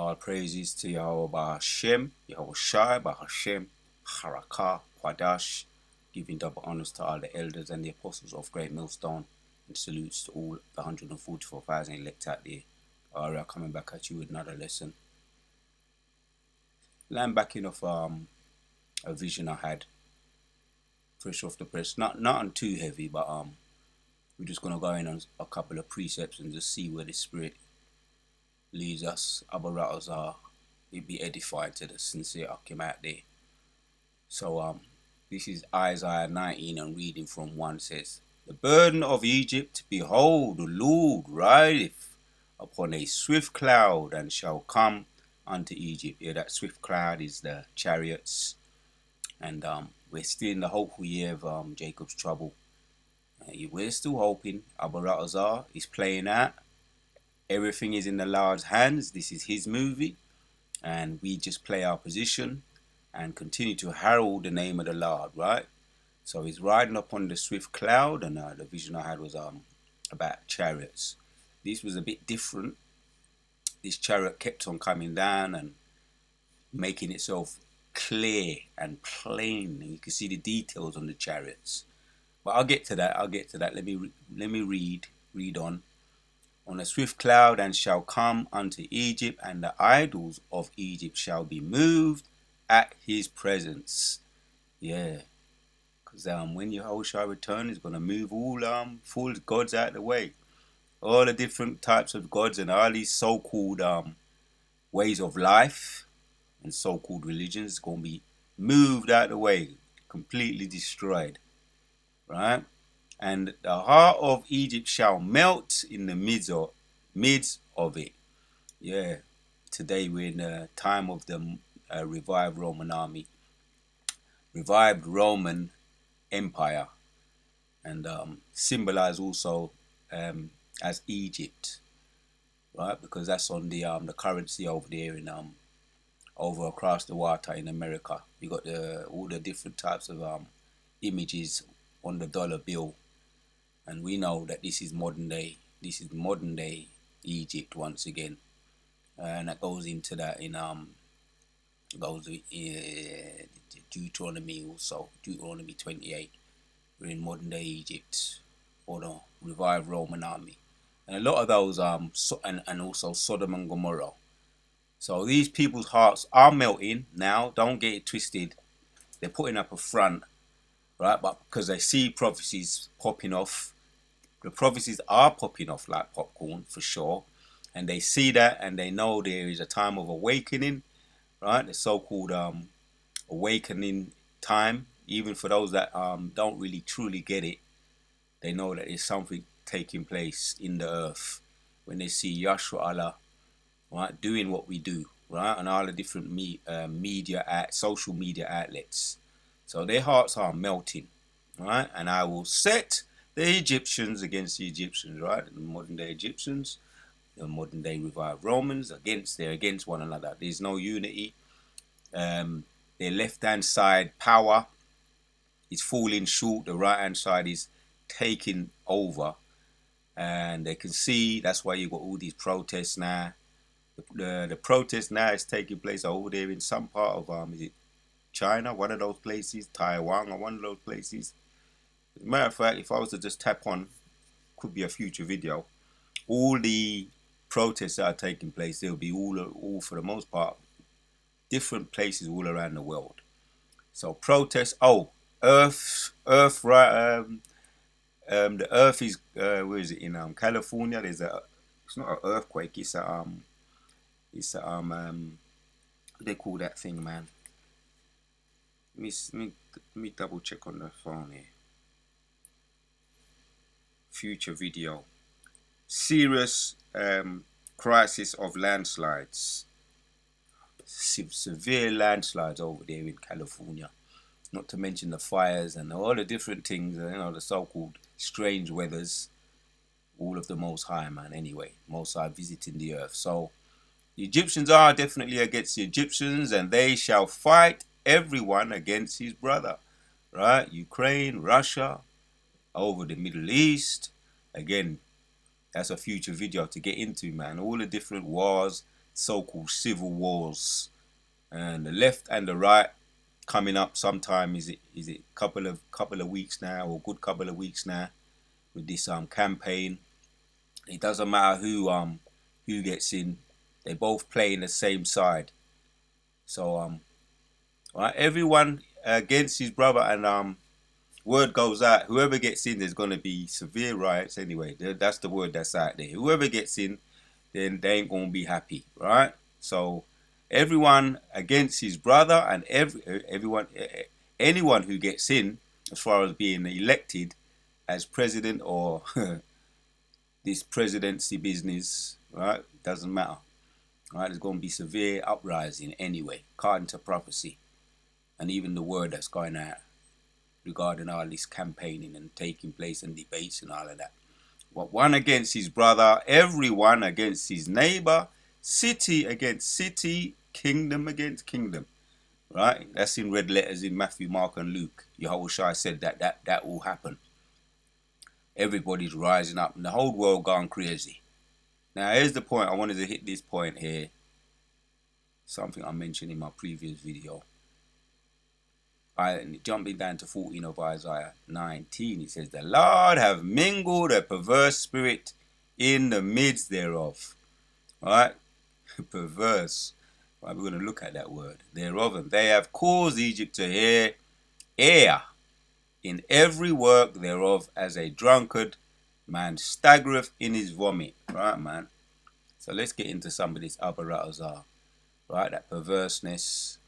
All praises to Yahweh Bahashem, Yahweh Shai, Bahashem, Harakah, Quadash, giving double honors to all the elders and the apostles of Great Millstone, and salutes to all the 144,000 elect out there. Alright, coming back at you with another lesson. Line backing off a vision I had, fresh off the press. Nothing too heavy, but we're just gonna go in on a couple of precepts and just see where the spirit leads us. Abba are it be edified to the sincere Akim out there. So this is Isaiah 19 and reading from 1 says, "The burden of Egypt, behold, the Lord rideth upon a swift cloud and shall come unto Egypt." Yeah, that swift cloud is the chariots. And we're still in the hopeful year of Jacob's trouble. We're still hoping. Abba is playing out. Everything is in the Lord's hands. This is his movie. And we just play our position and continue to herald the name of the Lord, right? So he's riding upon the swift cloud, and the vision I had was about chariots. This was a bit different. This chariot kept on coming down and making itself clear and plain, and you can see the details on the chariots. But I'll get to that. Let me read on. "On a swift cloud and shall come unto Egypt, and the idols of Egypt shall be moved at his presence." Yeah, because when Yahushua return, he's gonna move all false gods out of the way, all the different types of gods and all these so-called ways of life and so-called religions gonna be moved out of the way, completely destroyed, right? "And the heart of Egypt shall melt in the midst of it." Yeah, today we're in the time of the revived Roman Empire, and symbolized also as Egypt, right? Because that's on the currency over there in over across the water in America. You got all the different types of images on the dollar bill, and we know that this is modern day. This is modern day Egypt once again, and that goes into that in goes Deuteronomy also, Deuteronomy 28. We're in modern day Egypt, or the revived Roman army, and a lot of those and also Sodom and Gomorrah. So these people's hearts are melting now. Don't get it twisted. They're putting up a front, right? But because they see prophecies popping off, the prophecies are popping off like popcorn for sure, and they see that and they know there is a time of awakening, right? The so-called awakening time. Even for those that don't really truly get it, they know that there's something taking place in the earth when they see Yahshua Allah, right, doing what we do, right, and all the different social media outlets. So their hearts are melting, right? "And I will set the Egyptians against the Egyptians," right? The modern day Egyptians, the modern day revived Romans, they're against one another. There's no unity. Their left hand side power is falling short. The right hand side is taking over, and they can see that's why you got all these protests now. The protest now is taking place over there in some part of is it China, one of those places, Taiwan, or one of those places. As a matter of fact, if I was to just tap on, could be a future video, all the protests that are taking place, they'll be all for the most part different places all around the world. So protests. Oh, Earth, right? The Earth is where is it in California? It's not an earthquake. It's a what they call that thing, man? Let me double check on the phone here. Future video. Serious crisis of landslides. Severe landslides over there in California. Not to mention the fires and all the different things, the so-called strange weathers. All of the Most High, man. Anyway, Most High visiting the earth. So the Egyptians are definitely against the Egyptians, and they shall fight everyone against his brother, right? Ukraine, Russia, over the Middle East. Again, that's a future video to get into, man. All the different wars, so-called civil wars, and the left and the right coming up sometime. Is it couple of weeks now, or good couple of weeks now, with this campaign. It doesn't matter who gets in. They both play in the same side. So right, everyone against his brother, and word goes out. Whoever gets in, there's gonna be severe riots anyway. That's the word that's out there. Whoever gets in, then they ain't gonna be happy, right? So everyone against his brother, and anyone who gets in, as far as being elected as president or this presidency business, right? Doesn't matter, right? There's going to be severe uprising anyway, according to prophecy, and even the word that's going out regarding all this campaigning and taking place and debates and all of that. But one against his brother, everyone against his neighbor, city against city, kingdom against kingdom. Right? That's in red letters in Matthew, Mark, and Luke. Yahushua said that will happen. Everybody's rising up and the whole world gone crazy. Now here's the point. I wanted to hit this point here. Something I mentioned in my previous video. Jumping down to 14 of Isaiah 19, it says, the Lord have mingled a perverse spirit in the midst thereof. Alright? Perverse. Right, we're going to look at that word. Thereof. And they have caused Egypt to err in every work thereof, as a drunkard man staggereth in his vomit. Right, man? So let's get into some of this Abaratazar. Right, that perverseness.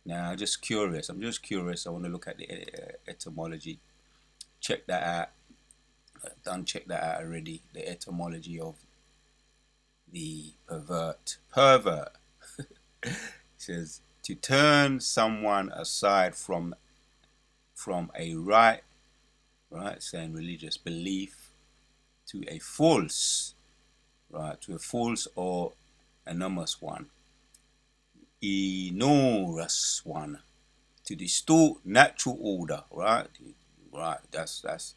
Now, I'm just curious. I want to look at the etymology. Check that out. Done check that out already. The etymology of the pervert. It says to turn someone aside from a right, saying religious belief, to a false, or anonymous one. Enormous one, to distort natural order, right? That's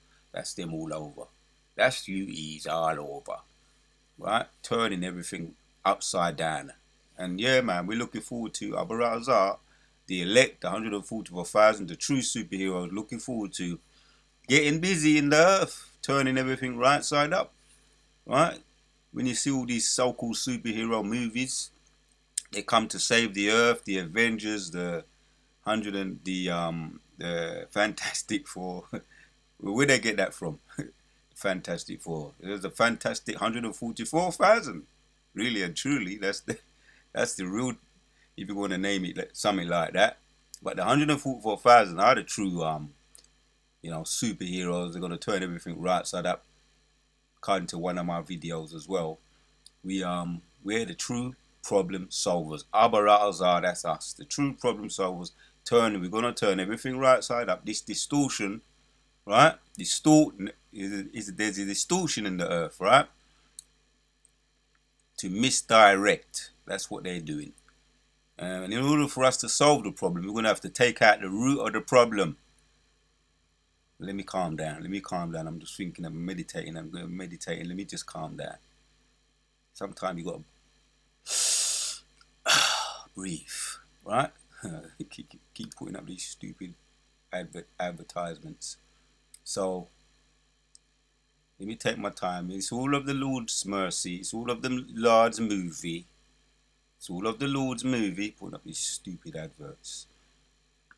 them all over. That's UEs all over, right? Turning everything upside down. And yeah, man, we're looking forward to Abaratazar, the elect, the 144,000, the true superheroes, looking forward to getting busy in the earth, turning everything right side up, right? When you see all these so-called superhero movies, they come to save the earth, the Avengers, the Fantastic Four. Where they get that from? Fantastic Four. There's a fantastic 144,000. Really and truly, that's the real, if you want to name it something like that. But the 144,000 are the true superheroes. They're gonna turn everything right side up. According to one of my videos as well, we're the true problem solvers. Abaratazar, that's us, the true problem solvers. We're gonna turn everything right side up. This distortion, right? There's a distortion in the earth, right? To misdirect. That's what they're doing. And in order for us to solve the problem, we're gonna have to take out the root of the problem. Let me calm down. I'm just thinking. I'm meditating. Let me just calm down. Sometimes you gotta breathe, right? keep putting up these stupid advertisements. So let me take my time. It's all of the Lord's mercy. It's all of the Lord's movie. Putting up these stupid adverts.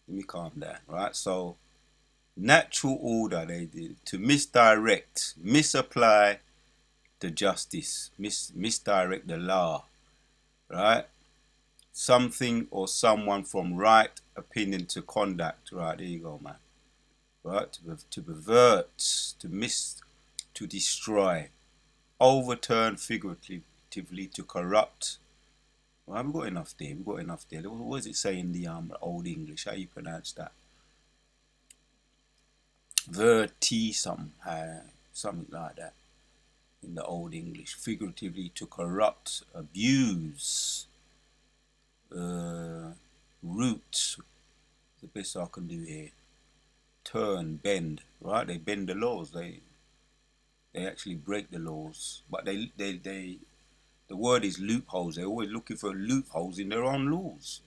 Let me calm down, right? So natural order, they did to misdirect, misapply the justice, misdirect the law, right? Something or someone from right opinion to conduct, right? There you go, man. Right? To pervert, to destroy, overturn figuratively, to corrupt. Well, we've got enough there. What does it say in the Old English? How you pronounce that? Verti something like that in the Old English. Figuratively, to corrupt, abuse, root. The best I can do here. Turn, bend, right? They bend the laws. They actually break the laws, but they The word is loopholes. They're always looking for loopholes in their own laws,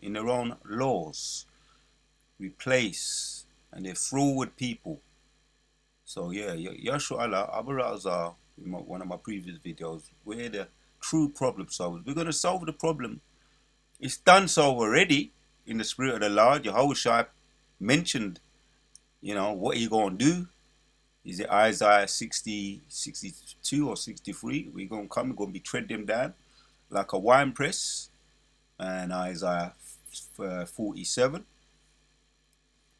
Replace, and they're forward people. So yeah, Yashua Allah, Abu Raza, in one of my previous videos, we're the true problem solvers. We're going to solve the problem. It's done so already in the spirit of the Lord. Yahushua mentioned, what are you going to do? Is it Isaiah 60, 62 or 63? We're going to be tread them down like a wine press. And Isaiah 47.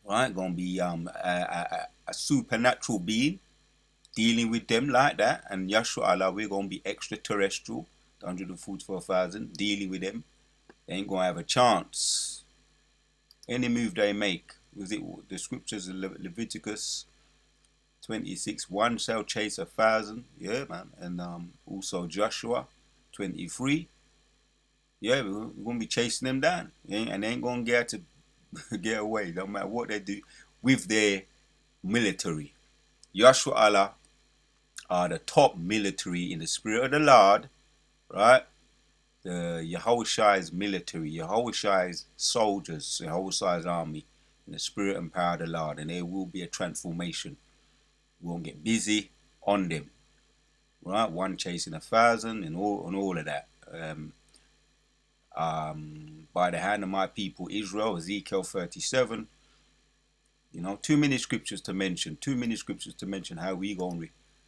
Right, going to be a supernatural being dealing with them like that. And Yashua Allah, we're going to be extraterrestrial, the 144,000, dealing with them. They ain't going to have a chance. Any move they make, was it the scriptures in Leviticus 26, one shall chase 1,000, yeah, man. And also Joshua 23, yeah, we're going to be chasing them down. And they ain't going to get to get away, no matter what they do with their military. Yashua Allah are the top military in the spirit of the Lord, right? The Yahushua's military, Yahushua's soldiers, Yahushua's army, in the spirit and power of the Lord, and there will be a transformation. We won't get busy on them, right? One chasing 1,000 and all of that. By the hand of my people Israel, Ezekiel 37. Too many scriptures to mention. How we gonna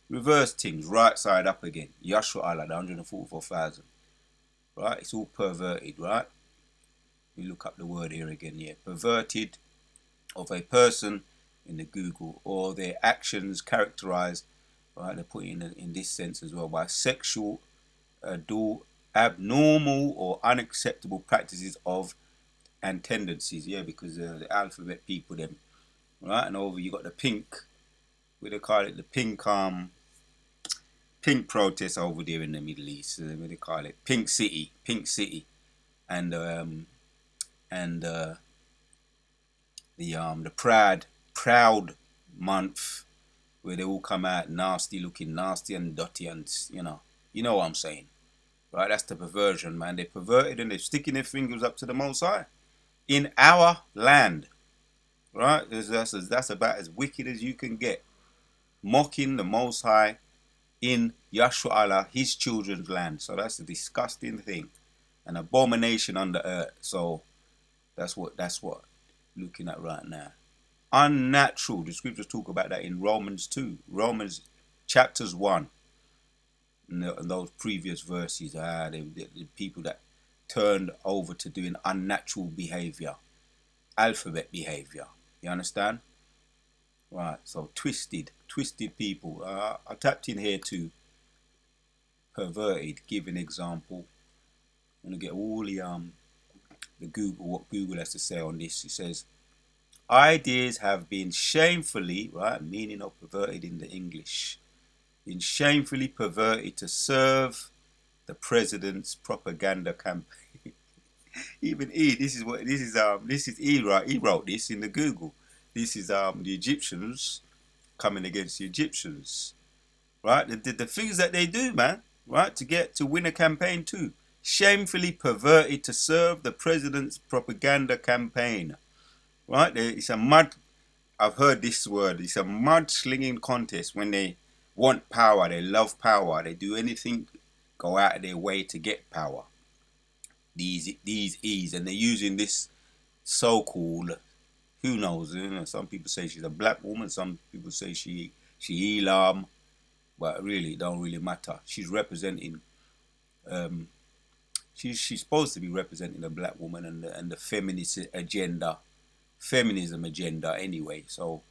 reverse things right side up again. Yashua Allah, the 144,000. Right? It's all perverted, right? We look up the word here again, yeah. Perverted of a person in the Google, or their actions characterized, right? They put in this sense as well, by sexual, abnormal or unacceptable practices of and tendencies, yeah, because the alphabet people them, right? And over you got the pink, what they call it, the pink protest over there in the Middle East. What they call it, Pink City, and the proud month, where they all come out looking nasty and dirty, and you know what I'm saying, right? That's the perversion, man. They perverted and they're sticking their fingers up to the Most High in our land, right? That's about as wicked as you can get, mocking the Most High in Yashua Allah, his children's land. So that's a disgusting thing, an abomination on the earth. So that's what looking at right now. Unnatural. The scriptures talk about that in Romans 2, Romans chapters 1, and those previous verses. The people that turned over to doing unnatural behavior, alphabet behavior. You understand? Right. So twisted people. I tapped in here to perverted. Give an example. I'm gonna get all the Google, what Google has to say on this. It says, ideas have been shamefully, right, meaning of perverted in the English, been shamefully perverted to serve the president's propaganda campaign. Even this is he wrote this in the Google. This is the Egyptians coming against the Egyptians, right? The things that they do, man, right, to win a campaign too. Shamefully perverted to serve the president's propaganda campaign, right? It's a mud. I've heard this word. It's a mud-slinging contest. When they want power, they love power. They do anything, go out of their way to get power. These E's, and they're using this so-called, who knows? Some people say she's a black woman. Some people say she Elam, but really, it don't really matter. She's representing. She's supposed to be representing the black woman and the feminist agenda, feminism agenda anyway. So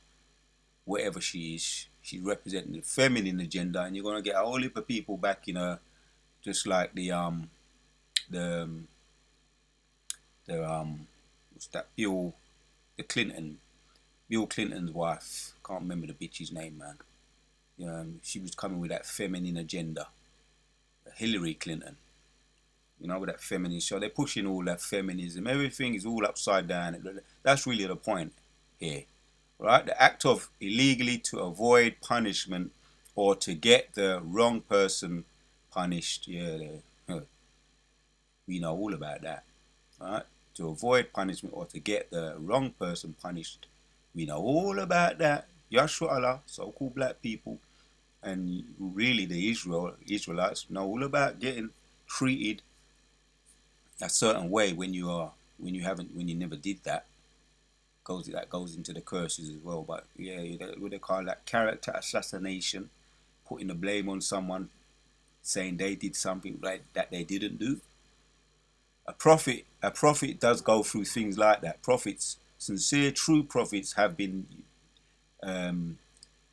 whatever she is, she's representing the feminine agenda, and you're gonna get a whole heap of people backing her, just like the what's that, Bill Clinton's wife. Can't remember the bitch's name, man. She was coming with that feminine agenda. Hillary Clinton. With that feminist show. They're pushing all that feminism. Everything is all upside down. That's really the point here. Right? The act of illegally to avoid punishment or to get the wrong person punished. Yeah, We know all about that, right? To avoid punishment or to get the wrong person punished, we know all about that. Yashua Allah, so-called black people, and really the Israelites know all about getting treated a certain way when you never did that. That goes into the curses as well. But yeah, what they call that, character assassination, putting the blame on someone, saying they did something like that they didn't do. A prophet does go through things like that. Prophets, sincere, true prophets, have been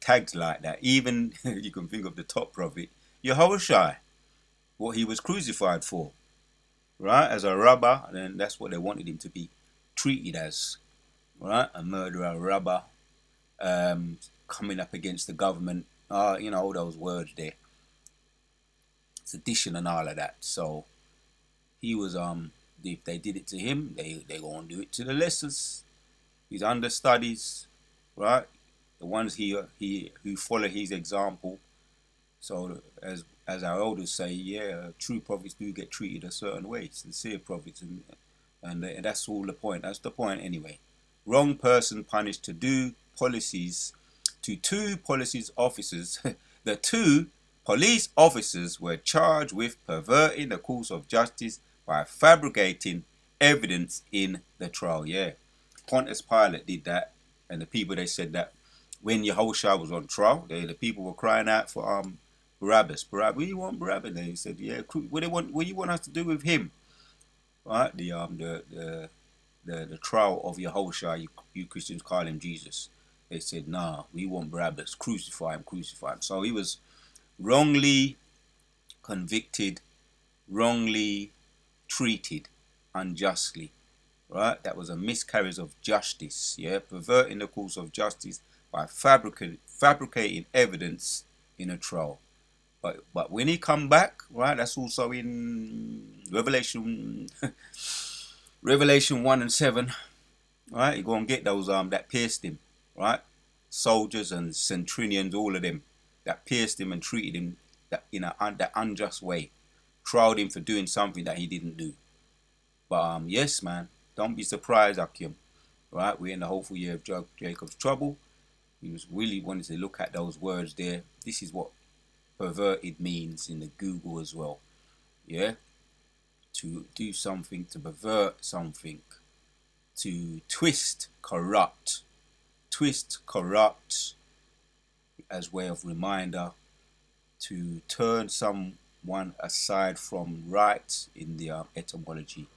tagged like that. Even you can think of the top prophet, Yahushua, what he was crucified for, right? As a robber, and that's what they wanted him to be treated as, right? A murderer, a robber, coming up against the government. All those words there, sedition and all of that. So he was if they did it to him, they gonna do it to the lessers, his understudies, right? The ones who follow his example. So as our elders say, yeah, true prophets do get treated a certain way, sincere prophets, and that's all the point. That's the point anyway. Wrong person punished to two police officers. The two police officers were charged with perverting the course of justice by fabricating evidence in the trial. Yeah, Pontius Pilate did that, and the people, they said that when Yahushua was on trial, the people were crying out for Barabbas. What do you want Barabbas? And he said, yeah, what do you want us to do with him? Right? The trial of Yahushua, you Christians call him Jesus. They said, nah, we want Barabbas. Crucify him, crucify him. So he was wrongly convicted, wrongly treated unjustly, right? That was a miscarriage of justice, yeah? Perverting the course of justice by fabricating evidence in a trial. But when he come back, right, that's also in Revelation 1 and 7, right? You're going to get those that pierced him, right? Soldiers and centurions, all of them that pierced him and treated him in that unjust way, trialed him for doing something that he didn't do. But yes, man, don't be surprised, Akim. Right? We're in the hopeful year of Jacob's trouble. We was really wanted to look at those words there. This is what perverted means in the Google as well. Yeah? To do something, to pervert something, to twist, corrupt as way of reminder, to turn someone aside from right in the etymology,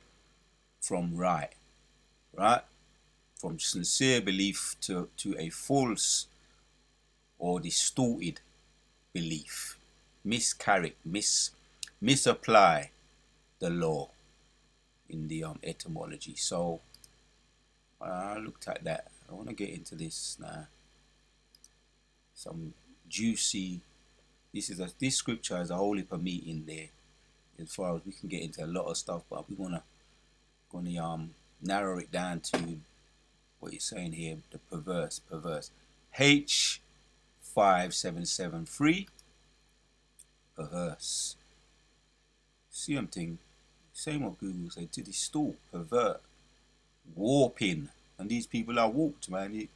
from right, from sincere belief to a false or distorted belief, misapply the law in the etymology. So I looked at that. I want to get into this now. Some juicy. This scripture has a whole heap of meat in there. As far as we can get into a lot of stuff, but we're gonna narrow it down to what you're saying here. The perverse. H5773. Perverse. Same thing. Same what Google said. To distort, pervert, warping, and these people are warped, man.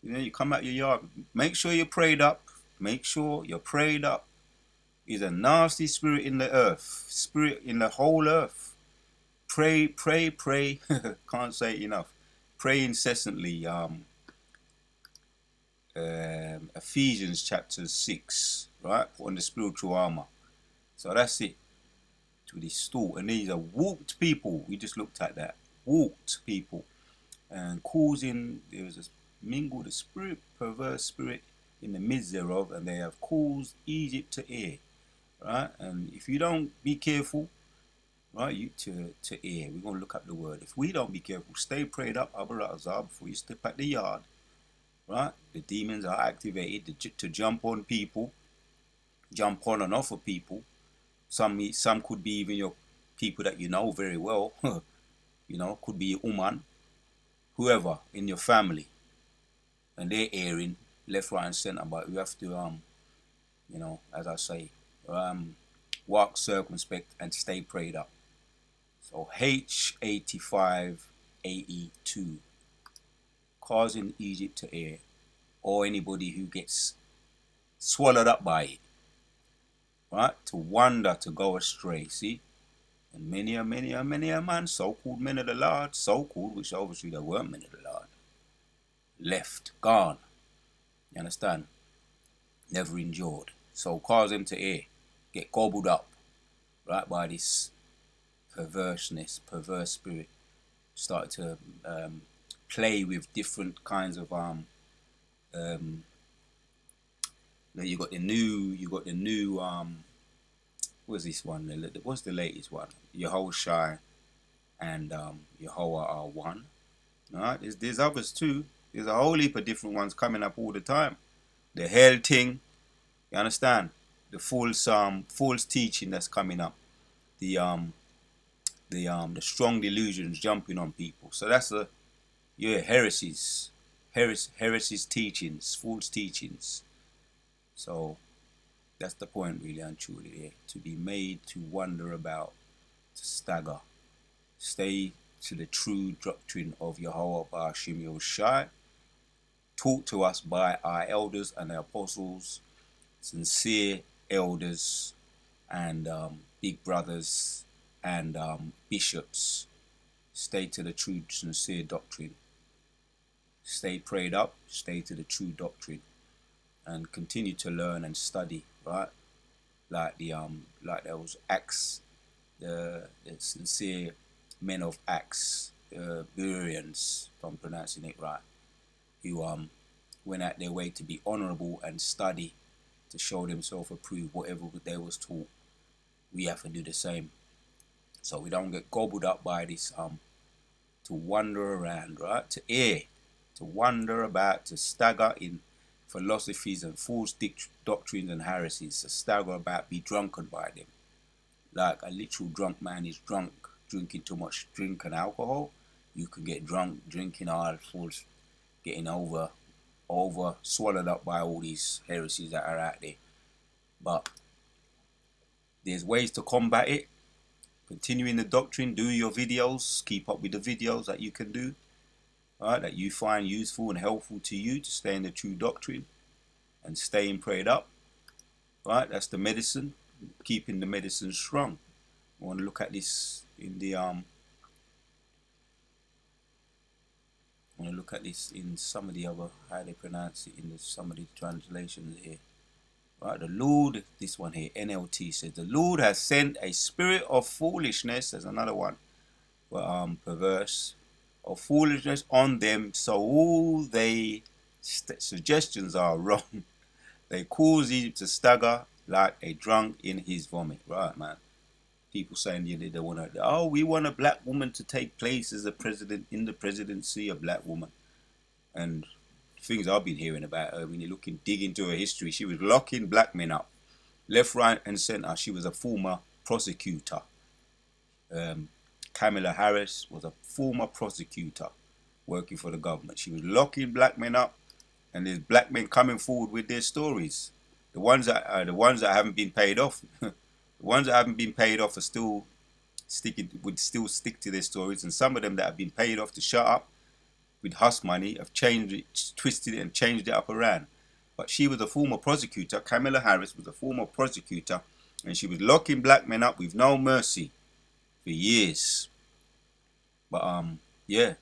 You come out your yard. Make sure you're prayed up. There's a nasty spirit in the earth, spirit in the whole earth. Pray. Can't say it enough. Pray incessantly. Ephesians chapter 6, right? Put on the spiritual armor. So that's it. To distort. And these are warped people. We just looked at that. Warped people. And there's a mingled spirit, perverse spirit in the midst thereof, and they have caused Egypt to err. Right? And if you don't be careful, right, to err. We're going to look up the word. If we don't be careful, stay prayed up, Abu Azar, before you step at the yard. Right? The demons are activated to jump on people, jump on and off of people. Some could be even your people that you know very well. Could be a woman, whoever in your family, and they're erring left, right, and center. But you have to, as I say, walk circumspect, and stay prayed up. So H85AE2, causing Egypt to err, or anybody who gets swallowed up by it, right? To wander, to go astray. See? And many a man, so-called men of the Lord, so-called, which obviously they weren't men of the Lord, left, gone. You understand? Never endured. So cause them to err, get gobbled up, right, by this perverseness, perverse spirit. Start to play with different kinds of you got the new what's this one? What's the latest one? Yehoshai and Yehovah are one. Alright, there's others too. There's a whole heap of different ones coming up all the time. The hell thing, you understand? The false teaching that's coming up. The strong delusions jumping on people. So that's heresies. Heresies teachings, false teachings. So that's the point really and truly here. To be made to wander about, to stagger. Stay to the true doctrine of Yehovah Ba'ashim Yahushai, taught to us by our elders and the apostles, sincere elders and big brothers and bishops. Stay to the true sincere doctrine. Stay prayed up, stay to the true doctrine, and continue to learn and study, right? Like those Acts, the sincere men of Acts, the Bereans, if I'm pronouncing it right, who went out their way to be honourable and study, to show themselves approved, whatever they was taught. We have to do the same, so we don't get gobbled up by this to wander around, right? To err, to wander about, to stagger in philosophies and false doctrines and heresies, to stagger about, be drunken by them. Like a literal drunk man is drunk, drinking too much drink and alcohol. You can get drunk drinking all false, getting over swallowed up by all these heresies that are out there. But there's ways to combat it. Continuing the doctrine, do your videos, keep up with the videos that you can do, right, that you find useful and helpful to you to stay in the true doctrine and staying prayed up, right? That's the medicine, keeping the medicine strong. I want to look at this in the some of the other, how they pronounce it in some of the translations here. Right, the Lord, this one here, NLT says, the Lord has sent a spirit of foolishness, there's another one, perverse, of foolishness on them, so all they suggestions are wrong. They cause Egypt to stagger like a drunk in his vomit. Right, man. People saying they want to, we want a black woman to take place as a president in the presidency, a black woman. And things I've been hearing about her, when you dig into her history, she was locking black men up, left, right, and center. She was a former prosecutor. Kamala Harris was a former prosecutor working for the government. She was locking black men up, and there's black men coming forward with their stories. The ones that haven't been paid off, the ones that haven't been paid off are still would still stick to their stories, and some of them that have been paid off to shut up with hush money have changed it, twisted it and changed it up around. But she was a former prosecutor. Kamala Harris was a former prosecutor, and she was locking black men up with no mercy for years. But yeah,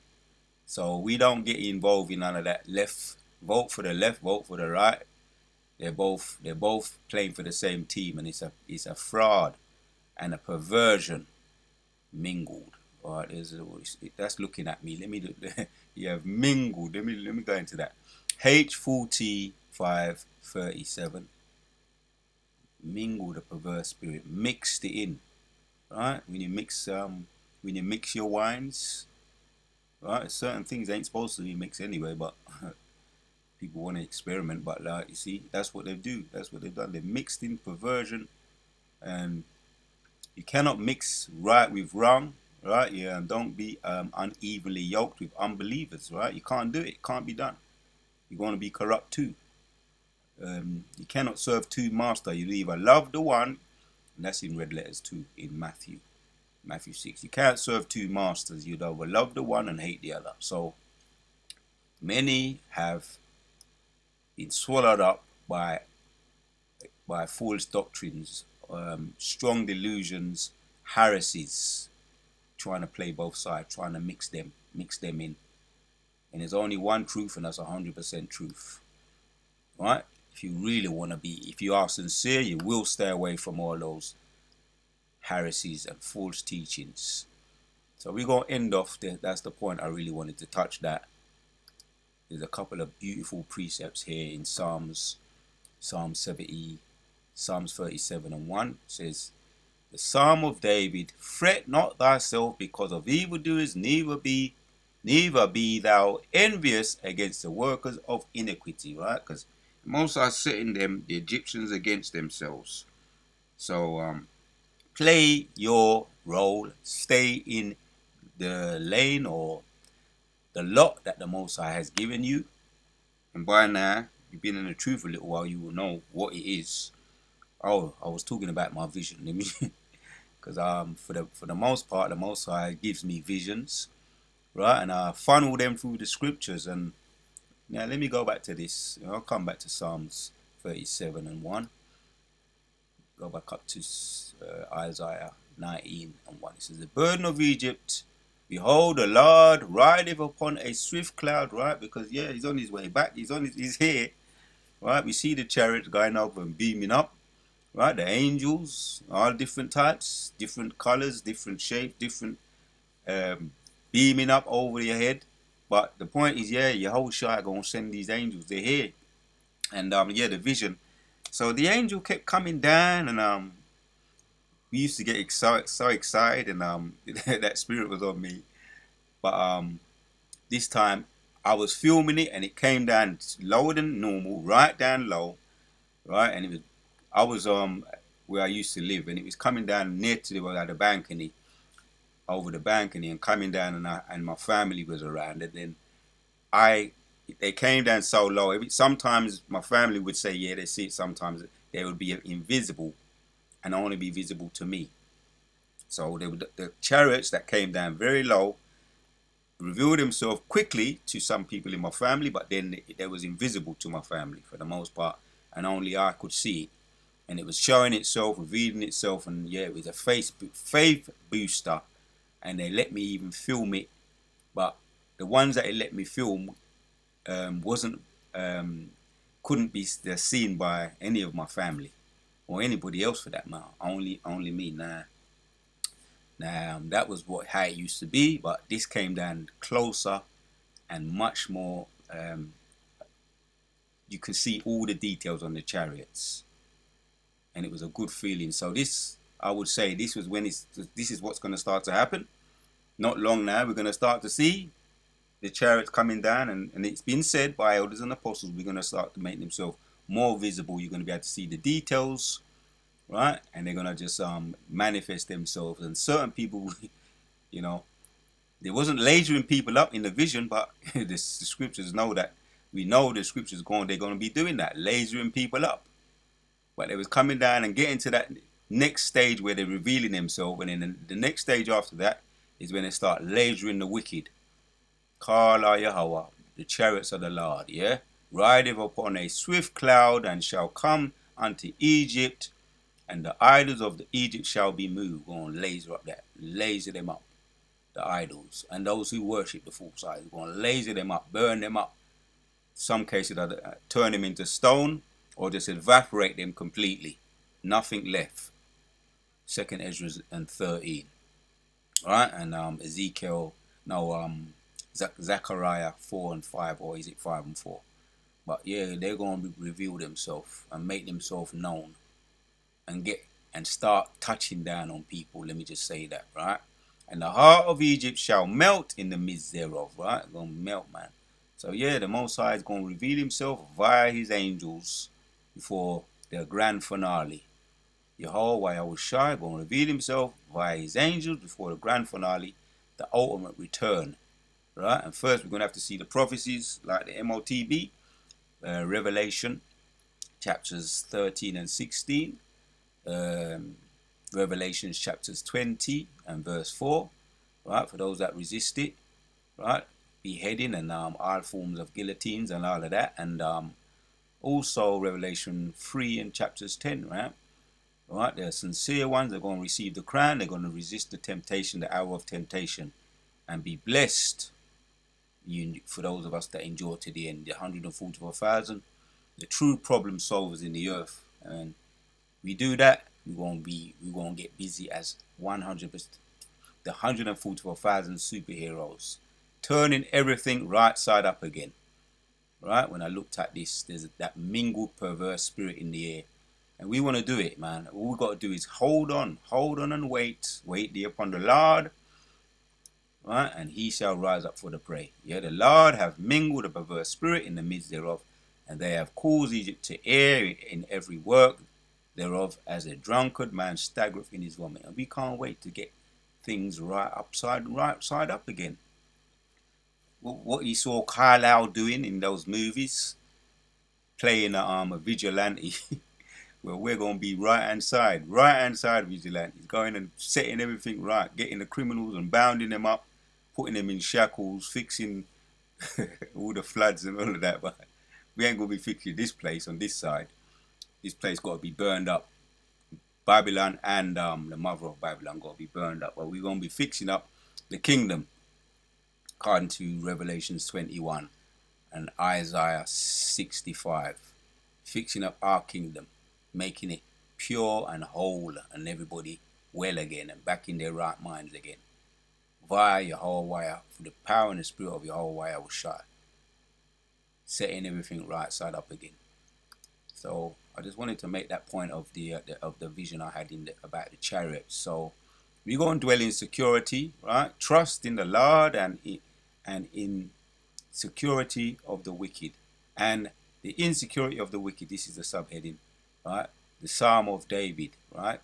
so we don't get involved in none of that. Left, vote for the left, vote for the right. They're both playing for the same team, and it's a fraud and a perversion mingled. All right, that's looking at me. Let me do. You have mingled. Let me go into that. H4537. Mingled a perverse spirit, mixed it in. Right, when you mix your wines, right, certain things ain't supposed to be mixed anyway, but people want to experiment. But you see, that's what they do. That's what they've done. They've mixed in perversion, and you cannot mix right with wrong. Right, yeah, and don't be unevenly yoked with unbelievers, right? You can't do it. It can't be done. You're going to be corrupt too. You cannot serve two masters. You either love the one And that's in red letters too in Matthew 6. You can't serve two masters. You'd either love the one and hate the other. So many have been swallowed up by false doctrines, strong delusions, heresies, trying to play both sides, trying to mix them in. And there's only one truth, and that's 100% truth. Right? If you really want to be, if you are sincere, you will stay away from all those heresies and false teachings. So we're going to end off there. That's the point I really wanted to touch that. There's a couple of beautiful precepts here in Psalm 70, Psalms 37 and 1. It says, the Psalm of David, fret not thyself because of evildoers, neither be thou envious against the workers of iniquity, right? Because most are setting them, the Egyptians, against themselves. So play your role, stay in the lane or the lot that the Most High has given you. And by now, you've been in the truth a little while, you will know what it is. Oh, I was talking about my vision. Because for the most part, the Most High gives me visions, right? And I funnel them through the scriptures. And now let me go back to this. I'll come back to Psalms 37 and 1. Go back up to Isaiah 19 and 1. It says, the burden of Egypt, behold, the Lord rideth upon a swift cloud, right? Because, yeah, he's on his way back. He's here, right? We see the chariots going up and beaming up, right? The angels, all different types, different colors, different shapes, different beaming up over your head. But the point is, yeah, Yahushua going to send these angels. They're here. And, yeah, the vision. So the angel kept coming down, and we used to get so excited, and that spirit was on me. But this time I was filming it, and it came down lower than normal, right down low, right, and I was where I used to live, and it was coming down near to the balcony, over the balcony, and coming down, and my family was around, and then they came down so low. Sometimes my family would say, yeah, they see it. Sometimes they would be invisible and only be visible to me. So the chariots that came down very low revealed themselves quickly to some people in my family, but then they was invisible to my family for the most part, and only I could see it. And it was showing itself, revealing itself, and yeah, it was a faith booster. And they let me even film it, but the ones that they let me film couldn't be seen by any of my family or anybody else for that matter. Only me. Now that was how it used to be, but this came down closer and much more. You could see all the details on the chariots, and it was a good feeling. So this, I would say, this is what's going to start to happen. Not long now, we're going to start to see the chariots coming down, and it's been said by elders and apostles, we're going to start to make themselves more visible. You're going to be able to see the details, right? And they're going to just manifest themselves. And certain people, there wasn't lasering people up in the vision, but the scriptures know that. We know the scriptures they're going to be doing that, lasering people up. But they was coming down and getting to that next stage where they're revealing themselves, and then the next stage after that is when they start lasering the wicked. Kala Yahweh, the chariots of the Lord, yeah? Rideth upon a swift cloud, and shall come unto Egypt, and the idols of the Egypt shall be moved. Go and laser them up, the idols. And those who worship the false idols, go and laser them up, burn them up. Some cases, turn them into stone, or just evaporate them completely. Nothing left. 2nd Ezra and 13. Alright, and Ezekiel, Zechariah 4 and 5, or is it 5 and 4? But yeah, they're going to reveal themselves and make themselves known and start touching down on people. Let me just say that, right? And the heart of Egypt shall melt in the midst thereof, right? It's going to melt, man. So yeah, the Most High is going to reveal himself via his angels before the grand finale. Yahweh Yahushua going to reveal himself via his angels before the grand finale, the ultimate return. Right? And first we're going to have to see the prophecies like the MOTB, Revelation chapters 13 and 16, Revelations chapters 20 and verse 4, right, for those that resist it, right, beheading and all forms of guillotines and all of that, and also Revelation 3 and chapters 10, right? Right, they're sincere ones, they're going to receive the crown, they're going to resist the temptation, the hour of temptation, and be blessed. For those of us that endure to the end, the 144,000, the true problem solvers in the earth, and we do that, we're going to get busy as 100%, the 144,000 superheroes, turning everything right side up again. Right, when I looked at this, there's that mingled perverse spirit in the air, and we want to do it, man. All we got to do is hold on and wait there upon the Lord, right, and he shall rise up for the prey. Yeah, the Lord have mingled a perverse spirit in the midst thereof, and they have caused Egypt to err in every work thereof, as a drunkard man staggereth in his vomit. And we can't wait to get things right side up again. What you saw Carlisle doing in those movies, playing a vigilante, well, we're going to be right hand side vigilantes, going and setting everything right, getting the criminals and bounding them up, putting them in shackles, fixing all the floods and all of that. But we ain't going to be fixing this place on this side. This place got to be burned up. Babylon and the mother of Babylon got to be burned up. But we're going to be fixing up the kingdom, according to Revelations 21 and Isaiah 65. Fixing up our kingdom, making it pure and whole, and everybody well again and back in their right minds again, via Yahweh, for the power and the spirit of Yahweh will shine, setting everything right side up again. So I just wanted to make that point of the vision I had about the chariots. So we're going to dwell in security, right? Trust in the Lord and in security of the wicked. And the insecurity of the wicked, this is the subheading, right? The Psalm of David, right?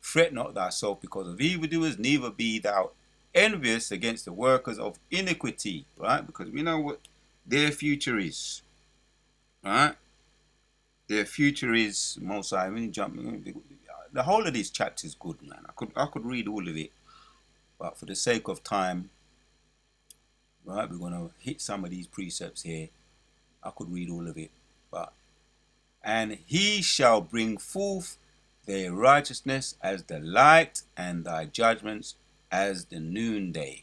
Fret not thyself because of evildoers, neither be thou envious against the workers of iniquity, right? Because we know what their future is, right? Their future is most high. The whole of this chapter is good, man. I could read all of it, but for the sake of time, right, we're gonna hit some of these precepts here. I could read all of it, but and he shall bring forth their righteousness as the light, and thy judgments as the noonday.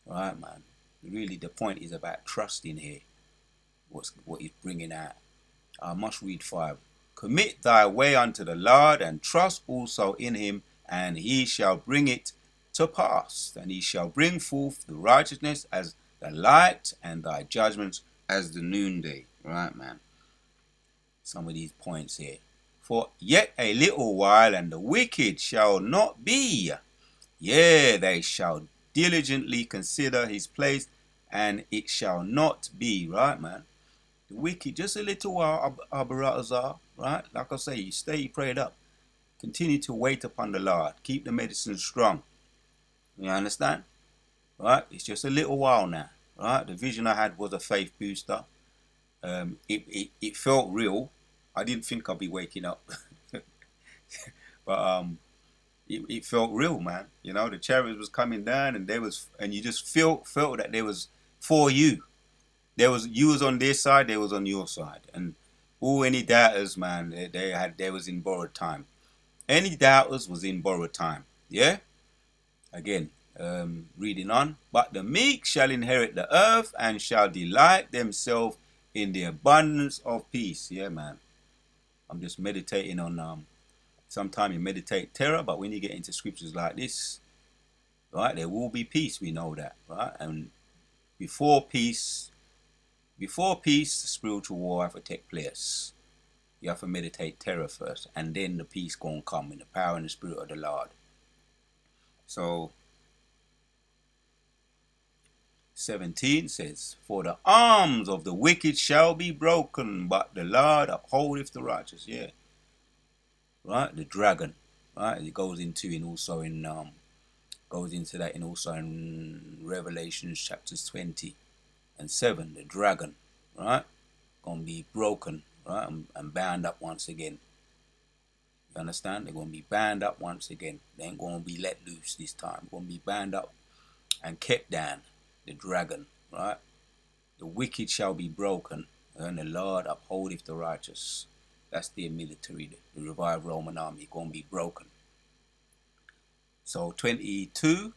Right, man. Really, the point is about trusting here. What he's bringing out. I must read 5. Commit thy way unto the Lord, and trust also in him, and he shall bring it to pass. And he shall bring forth the righteousness as the light, and thy judgments as the noonday. Right, man. Some of these points here. For yet a little while, and the wicked shall not be. Yea, they shall diligently consider his place, and it shall not be. Right, man. The wicked, just a little while, Abarazar, right? Like I say, you stay prayed up. Continue to wait upon the Lord. Keep the medicine strong. You understand? Right? It's just a little while now. Right? The vision I had was a faith booster. It felt real. I didn't think I'd be waking up. But it felt real, man. You know, the chariots was coming down, and you just felt that there was for you. You was on their side, they was on your side, and all any doubters, man, they was in borrowed time. Any doubters was in borrowed time. Yeah. Again, reading on. But the meek shall inherit the earth and shall delight themselves in the abundance of peace. Yeah, man. I'm just meditating on. Sometimes you meditate terror, but when you get into scriptures like this, right, there will be peace. We know that, right? And before peace, spiritual war have to take place. You have to meditate terror first, and then the peace gonna come in the power and the spirit of the Lord. So 17 says, for the arms of the wicked shall be broken, but the Lord upholdeth the righteous. Yeah. Right? The dragon. Right? It goes into that in Revelation chapters 20 and 7, the dragon, right? Gonna be broken, right? And bound up once again. You understand? They're going to be bound up once again. They ain't going to be let loose this time. They're going to be bound up and kept down. The dragon, right? The wicked shall be broken, and the Lord upholdeth the righteous. That's their military. The revived Roman army going to be broken. So 22,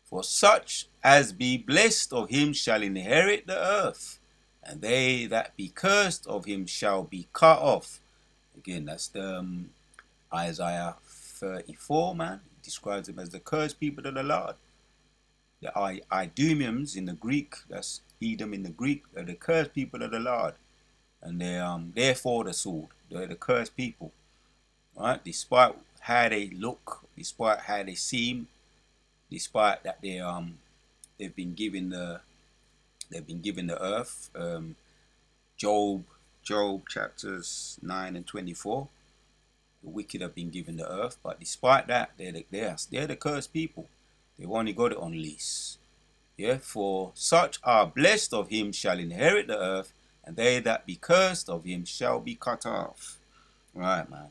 for such as be blessed of him shall inherit the earth, and they that be cursed of him shall be cut off. Again, that's the Isaiah 34, man. It describes them as the cursed people of the Lord. The Idumeans in the Greek, that's Edom in the Greek, are the cursed people of the Lord. And they're for the sword. They're the cursed people. Right? Despite how they look, despite how they seem, despite that they've been given the earth. Job chapters 9 and 24. The wicked have been given the earth, but despite that, they're the cursed people. They've only got it on lease. Yeah, for such are blessed of him shall inherit the earth, and they that be cursed of him shall be cut off. Right, man.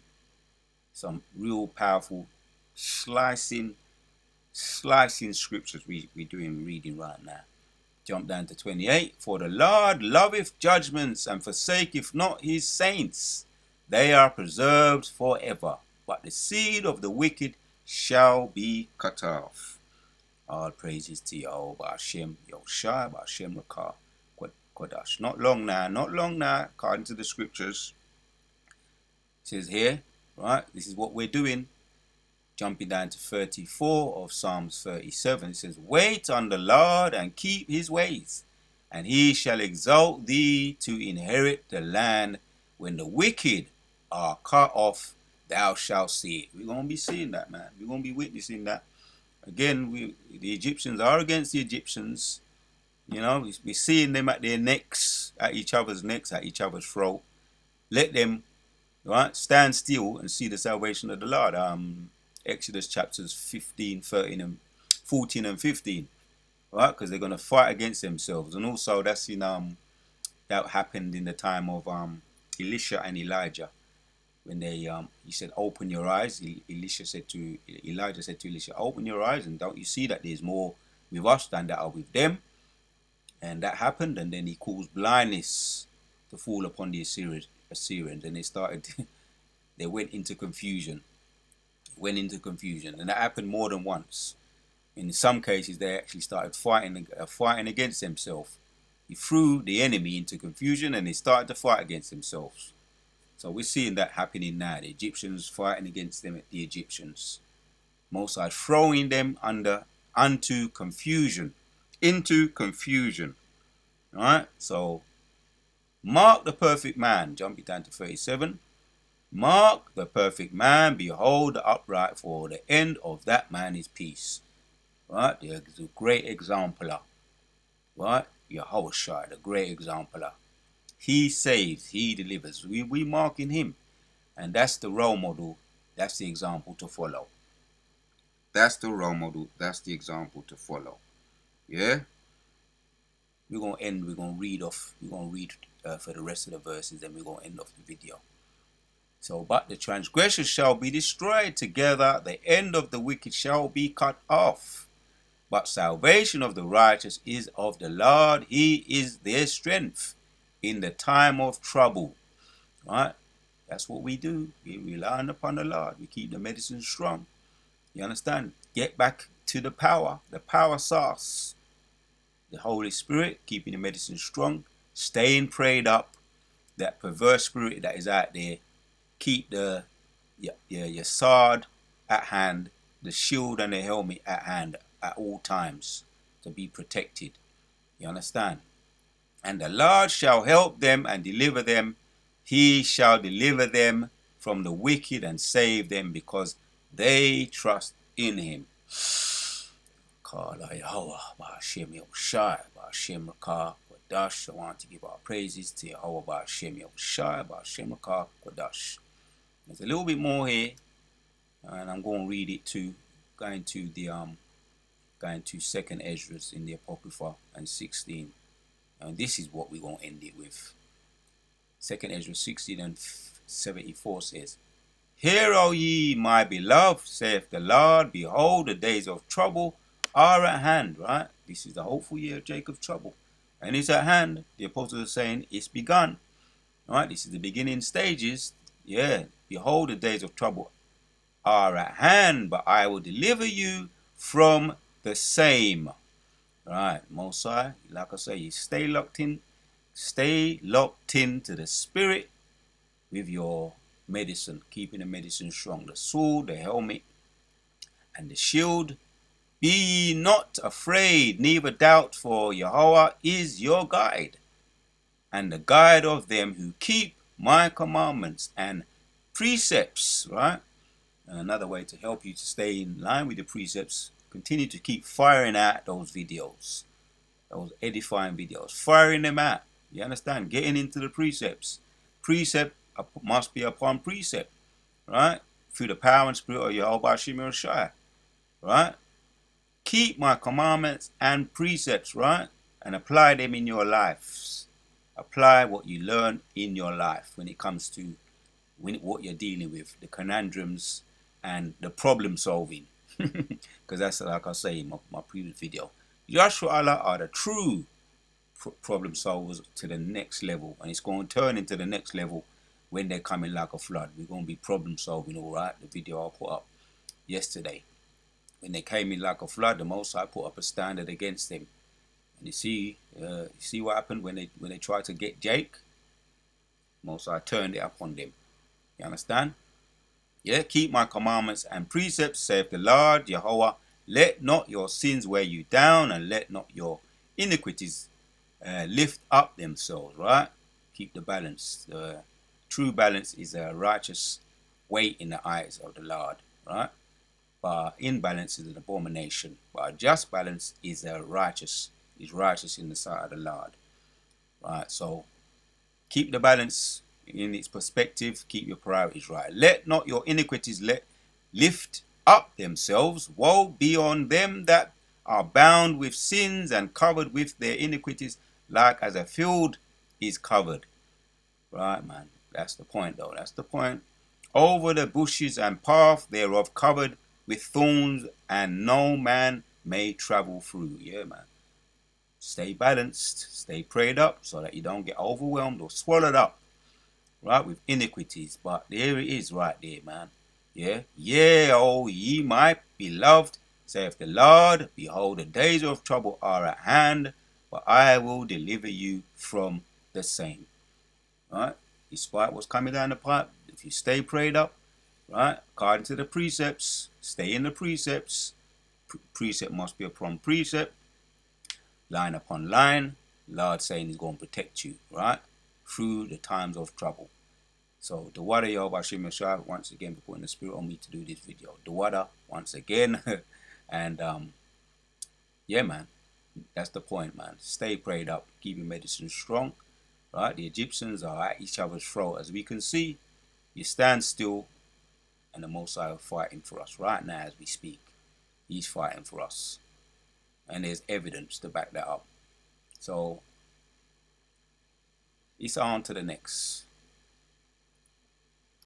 Some real powerful slicing scriptures we're doing reading right now. Jump down to 28. For the Lord loveth judgments and forsaketh not his saints. They are preserved forever, but the seed of the wicked shall be cut off. All praises to Yehovah Hashem, Yoshai, Hashem Rakah, Kodash. Not long now, according to the scriptures. It says here, right, this is what we're doing. Jumping down to 34 of Psalms 37, it says, wait on the Lord and keep his ways, and he shall exalt thee to inherit the land. When the wicked are cut off, thou shalt see it. We're going to be seeing that, man. We're going to be witnessing that. Again, the Egyptians are against the Egyptians. You know, we're seeing them at their necks, at each other's throat. Let them, right, stand still and see the salvation of the Lord. Exodus chapters 15, 13, and 14 and 15, right? Because they're going to fight against themselves. And also that's in that happened in the time of Elisha and Elijah. When he said, open your eyes. Elijah said to Elisha, open your eyes, and don't you see that there's more with us than that are with them? And that happened, and then he caused blindness to fall upon the Assyrians, and they went into confusion. And that happened more than once. In some cases, they actually started fighting against themselves. He threw the enemy into confusion, and they started to fight against themselves. So we're seeing that happening now. The Egyptians fighting against the Egyptians. Most are throwing them into confusion. Alright? So, mark the perfect man. Jumping down to 37. Mark the perfect man. Behold the upright, for the end of that man is peace. Right? There's a great exemplar. Right? Yahushua, the great exemplar. He saves, he delivers. We marking him. And that's the role model. That's the example to follow. That's the role model. That's the example to follow. Yeah? We're going to end. We're going to read for the rest of the verses. Then we're going to end off the video. So, but the transgressors shall be destroyed together. The end of the wicked shall be cut off. But salvation of the righteous is of the Lord. He is their strength in the time of trouble. Right? That's what we do. We rely upon the Lord. We keep the medicine strong. You understand? Get back to the power source. The Holy Spirit, keeping the medicine strong. Staying prayed up. That perverse spirit that is out there. Keep your sword at hand. The shield and the helmet at hand at all times. To be protected. You understand? And the Lord shall help them and deliver them. He shall deliver them from the wicked and save them, because they trust in him. I want to give our praises to Yehovah Hashem Yoshai, Hashem Rakah Kodash. There's a little bit more here, and I'm going to read it too. Going to 2nd Ezra in the Apocrypha and 16. And this is what we're going to end it with. 2nd Ezra 16 and 74 says, Hear, O ye, my beloved, saith the Lord, behold, the days of trouble are at hand, right? This is the hopeful year of Jacob's trouble. And it's at hand. The apostles are saying it's begun. Right? This is the beginning stages. Yeah. Behold, the days of trouble are at hand, but I will deliver you from the same. Right, Most High, like I say, you stay locked in to the spirit with your medicine, keeping the medicine strong. The sword, the helmet, and the shield. Be ye not afraid, neither doubt, for Yahweh is your guide, and the guide of them who keep my commandments and precepts, right? And another way to help you to stay in line with the precepts, continue to keep firing out those videos, those edifying videos, firing them out. You understand? Getting into the precepts. Precept must be upon precept, right? Through the power and spirit of Yahweh Shemir Shai, right? Keep my commandments and precepts, right? And apply them in your lives. Apply what you learn in your life when it comes to what you're dealing with, the conundrums and the problem solving. Because that's, like I say in my previous video, Joshua Allah are the true problem solvers to the next level, and it's going to turn into the next level when they're coming like a flood. We're going to be problem solving, all right? The video I put up yesterday, when they came in like a flood, the Most High put up a standard against them. And you see what happened when they tried to get Jake. Most High turned it upon them. You understand? Yeah, keep my commandments and precepts, saith the Lord Jehovah. Let not your sins weigh you down, and let not your iniquities lift up themselves, right? Keep the balance. The true balance is a righteous weight in the eyes of the Lord, right? But imbalance is an abomination. But a just balance is righteous in the sight of the Lord, right? So keep the balance in its perspective. Keep your priorities right. Let not your iniquities lift up themselves. Woe be on them that are bound with sins and covered with their iniquities, like as a field is covered. Right, man. That's the point, though. That's the point. Over the bushes and path thereof covered with thorns, and no man may travel through. Yeah, man. Stay balanced. Stay prayed up so that you don't get overwhelmed or swallowed up, right, with iniquities. But there it is right there, man. Yeah. Yeah, oh, ye my beloved, saith the Lord, behold, the days of trouble are at hand, but I will deliver you from the same. Right? Despite what's coming down the pipe, if you stay prayed up, right, according to the precepts, stay in the precepts. Precept must be upon precept, line upon line. Lord saying he's going to protect you, right, through the times of trouble. So, the water Yahweh Hashem Yeshua, once again, for putting the spirit on me to do this video. The water, once again. And, yeah, man, that's the point, man. Stay prayed up, keep your medicine strong, right? The Egyptians are at each other's throat. As we can see, you stand still, and the Most High are fighting for us right now as we speak. He's fighting for us. And there's evidence to back that up. So, it's on to the next.